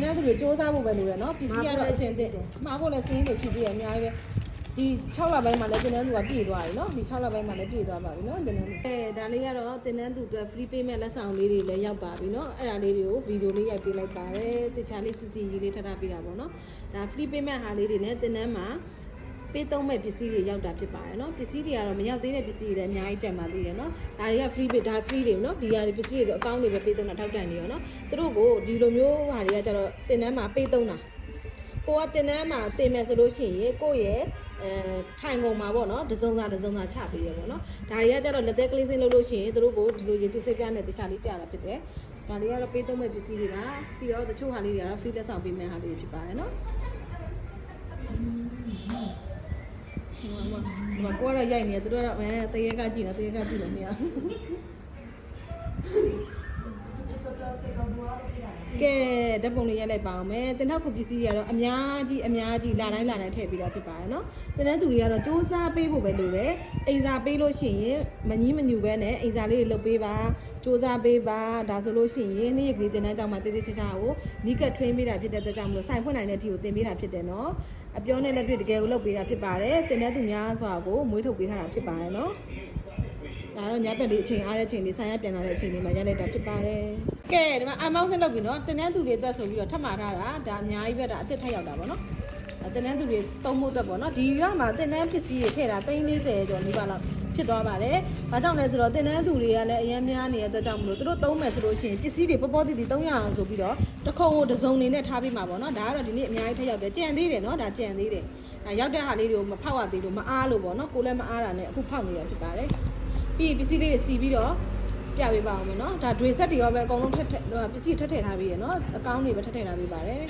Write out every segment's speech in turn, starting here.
န်းသူတွေစူးစမ်းဖို့ပဲလိုတယ်နော်ပစ္စည်းကတော့အစင်တဲ့မှားဖို့လည်းစင်းတွေရှိသေးတယ်အများကြီးပဲဒီ6လပိုင်းမှာလည်းတင်တန်းသူကပြည့်သွားပြီနော်ဒီ6လပိုင်းမှာလည်းပြည့်သွားပါပြီနော်တင်တန်းသူဒါလေးကတော့တင်တန်းသူအတွက် free payment လက်ဆောင်လေးတွေလည်းရောက်ပါပြီနော်အဲ့ဒါလေးတွေကိုဗီဒီယိုလေးရိုက်ပေးလိုက်ပါတယ်တခြားလေးစစ်စစ်ရေးလေးထပ်ထပ်ပေးတာပေါ့နော်ဒါ free payment ဟာလေးတွေနဲ့တင်တန်းမှာပေးသုံးမဲ့ပစ္စည်းတွေရောက်တာဖြစ်ပါတယ်နော်ပစ္စည်းတွေကတော့မရောက်သေးတဲ့ပစ္စည်းတွေလည်းအများကြီးကြံပါသေးတယ်နော်ဒါတွေက free ဒါ free တွေနော်ဒီဟာတွေပစ္စည်းတွေအကောင့်တွေပဲပေးသုံးတာထောက်တန်နေရောနော်သူတို့ကိုဒီလိုမျိုးဟာတွေကကျတော့တင်တန်းမှာပေးသုံးတာကိုကတင်တန်းမှာတင်မယ်ဆိုလို့ရှိရင်ကိုရဲ့ထိုင်ကုန်မှာပေါ့နော်တစုံသာချပေးရပေါ့နော်ဒါတွေကကျတော့လက်သက်ကလေးစင်းလုပ်လို့ရှိရင်သူတို့ကိုဒီလိုရေချိုးစိတ်ပြနဲ့တခြားလေးပြတာဖြစ်တယ်ဒါတွေကတော့ပေးသုံးမဲ့ပစ္စည်းတွေကပြီးတော့တချို့ဟာလေးတွေကတော့ free လက်ဆောင်ပေးမဲ့ဟာလေးဖြစ်ပါတယ်နော်မကွာရရိုက်နေသူတို့ကတော့တရေကကြည့်နေနေရကဲဓာတ်ပုံလေးရိုက်လိုက်ပါအောင်မယ်တင်ထောက်ခုပစ္စည်းတွေကတော့အများကြီးလာတိုင်းထည့်ပြီးတော့ဖြစ်ပါတယ်နော်တင်တဲ့သူတွေကတော့စူးစမ်းပေးဖို့ပဲလိုတယ်အိမ်စာပေးလို့ရှိရင်မငီးမညူပဲနဲ့အိမ်စာလေးတွေလုပ်ပေးပါစူးစမ်းပေးပါဒါဆိုလို့ရှိရင်နေ့ရက်ကလေးတင်တဲ့ကြောင့်မှတေးသေးချာချာကိုနီးကပ်ထွင်းပေးတာဖြစ်တဲ့အတွက်ကြောင့်မလို့စိုင်ဖွင့်နိုင်တဲ့အထိကိုတင်ပေးတာဖြစ်တယ်နော်အပြောနဲ့လက်တွေ့တကယ်ကိုလုပ်ပေးတာဖြစ်ပါတယ်တင်တဲ့သူများစွာကိုမွေးထုတ်ပေးထားတာဖြစ်ပါတယ်နော်ဒါတော့ညဘက်လေးအချိန်အားတဲ့အချိန်လေးဆိုင်ရပြန်လာတဲ့အချိန်လေးမှာရိုက်လိုက်တာဖြစ်ပါတယ်ကဲဒီမှာအမောင်းဆက်လုပ်ပြီနော်တင်တဲ့သူတွေအတွက်ဆိုပြီးတော့ထပ်မှာထားတာဒါအများကြီးပဲဒါအစ်စ်ထက်ရောက်တာပေါ့နော်တင်တဲ့သူတွေသုံးဖို့အတွက်ပေါ့နော်ဒီကမှာတင်တဲ့ပစ္စည်းတွေထည့်တာ340ကျော်နီးပါးလောက်ဖြစ်သွားပါတယ်ဘာကြောင့်လဲဆိုတော့တင်တဲ့သူတွေကလည်းအများများနေတဲ့အတွက်ကြောင့်မလို့သူတို့သုံးမယ်ဆိုလို့ရှိရင်ပစ္စည်းတွေပေါ်တီ300အောင်ဆိုပြီးတော့တစ်ခုံကိုတစ်စုံနေနဲ့ထားပေးမှာပေါ့နော်ဒါကတော့ဒီနေ့အများကြီးထက်ရောက်တယ်ကြံသေးတယ်နော်ဒါကြံသေးတယ်ရောက်တဲ့ဟာလေးတွေကိုမဖောက်ရသေးလို့မအားလို့ပေါ့နော်ကိုလည်းမအားတာနဲ့အခုဖောက်နေတာဖြစ်ပါတယ်ပြီးပစ္စည်းလေးတွေစီပြီးတော့ပြပေးပါအောင်မယ်နော်ဒါဒွေဆက်တွေရောပဲအကုန်လုံးပစ္စည်းထည့်ထားပြီးရနော်အကောင့်တွေပဲထည့်ထားပေးပါတယ်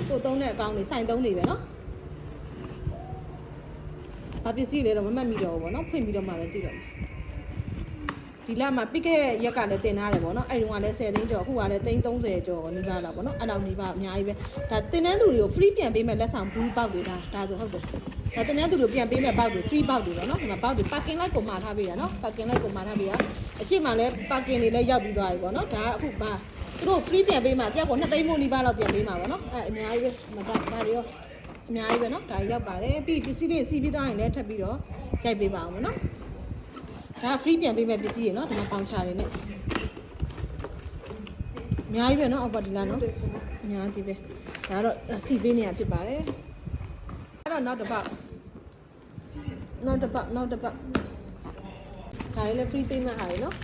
ကိုသုံးတဲ့အကောင့်တွေစိုင်သုံးတွေပဲနော်ဘာပစ္စည်းလဲတော့မမှတ်မိတော့ဘူးပေါ့နော်ဖွင့်ပြီးတော့မှပဲသိတော့မှာဒီလမှာပိကရဲ့ရက်ကလည်းတင်ထားတယ်ပေါ့နော်အဲ့ဒီကလည်း10သိန်းကျော်အခုကလည်း330ကျော်နီးပါးလောက်ပေါ့နော်အဲ့လောက်နီးပါးအများကြီးပဲဒါတင်တဲ့သူတွေကို free ပြန်ပေးမဲ့လက်ဆောင်ဘူးပေါက်တွေဒါဆိုဟုတ်တယ်ဒါတင်တဲ့သူတွေပြန်ပေးမဲ့ပေါက်တွေ free ပေါက်တွေပေါ့နော်ဒီမှာပေါက်တွေ parking light ကိုမှာထားပေးတာနော် parking light ကိုမှာထားပေးတာအရှိမှလည်း parking တွေလည်းရောက်ပြီးသွားပြီပေါ့နော်ဒါအခုပါသူတို့ free ပြန်ပေးမှတယောက်ကို2သိန်းမို့နီးပါးလောက်ပြန်ပေးမှာပေါ့နော်အဲ့အများကြီးပဲဒါတွေရောအများကြီးပဲနော်ဒါရောက်ပါတယ်ပြီးပစ္စည်းတွေစီးပြီးသွားရင်လည်းထပ်ပြီးတော့ရိုက်ပေးပါအောင်မယ်နော်ဒါ free ပြန်ပေးမဲ့ပစ္စည်းတွေနော်ဒီမှာပေါင်ချတွေနဲ့အများကြီးပဲနော်အောက်ပါဒီလားနော်အများကြီးပဲဒါတော့စီပေးနေရဖြစ်ပါတယ်အဲ့တော့နောက်တစ်ပတ်ဒါလေးလည်း free payment ဟာလေနော်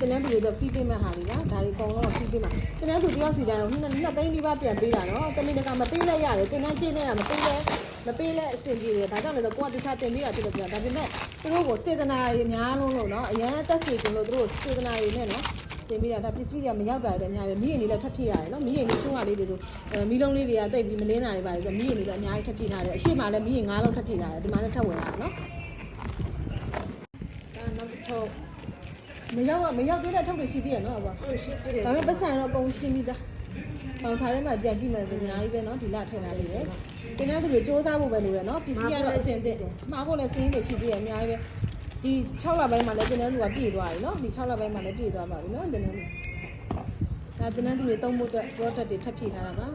တင်တဲ့သူတွေတော့ free payment ဟာလေပါဒါတွေအကုန်လုံး free payment တင်တဲ့သူတယောက်စီတိုင်းကို2သိန်းနီးပါးပြန်ပေးတာနော်တမင်တကာမပေးလိုက်ရတယ်တင်တဲ့ချင်းနဲ့မပေးလဲအဆင်ပြေတယ်ဒါကြောင့်လည်းဆိုကိုကတခြားတင်ပေးတာဖြစ်လို့ပြောဒါပေမဲ့သူတို့ကိုစေတနာတွေများလုံးလို့နော်အရန်တက်စီတင်လို့သူတို့စေတနာတွေနဲ့နော်တင်ပေးတာဒါပစ္စည်းတွေကမရောက်တာလည်းအများပဲမိရင်လေးလည်းထပ်ဖြစ်ရတယ်နော်မိရင်လေးသုံးဟာလေးတွေဆိုမီးလုံးလေးတွေကတိတ်ပြီးမလင်းတာတွေပါလေဆိုမိရင်လေးလည်းအများကြီးထပ်ဖြစ်ထားတယ်အရှိမလည်းမိရင်9လုံးထပ်ဖြစ်ထားတယ်ဒီမှာလည်းထပ်ဝင်လာတာနော်ဒါနောက်တစ်ထုပ်မရောက်သေးတဲ့ထုတ်တွေရှိသေးရနော်အဘရှိသေးတယ်ဒါပေမဲ့ပတ်စံတော့အကုန်ရှင်းပြီးသားပေါင်ချာထဲမှာပြန်ကြည့်မယ်ဆိုအများကြီးပဲနော်ဒီလထည့်ထားလေးတယ်တင်တဲ့သူတွေစူးစမ်းဖို့ပဲလိုတယ်နော်ပစ္စည်းကတော့အစင်တဲ့မှားဖို့လည်းစင်းတွေရှိသေးရအများကြီးပဲဒီ6လပိုင်းမှာလည်းတင်တဲ့သူကပြည့်သွားပြီနော်ဒီ6လပိုင်းမှာလည်းပြည့်သွားပါပြီနော်တင်တဲ့သူဒါတင်တဲ့သူတွေသုံးဖို့အတွက် product တွေထပ်ဖြည့်ထားတာပါ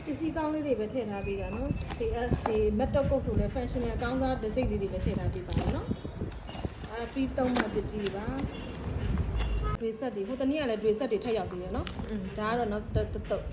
ပစ္စည်းကောင်းလေးတွေပဲထည့်ထားပေးတာနော် TSD metal coat ဆိုလည်း fashion အကောင်းစားတစ်စိတ်လေးတွေပဲထည့်ထားပေးပါနော်free သုံးမှပစ္စည်းတွေပါတွေဆက်တွေဟိုတနည်းကလည်းတွေဆက်တွေထပ်ရောက်သေးတယ်နော်ဒါကတော့တော့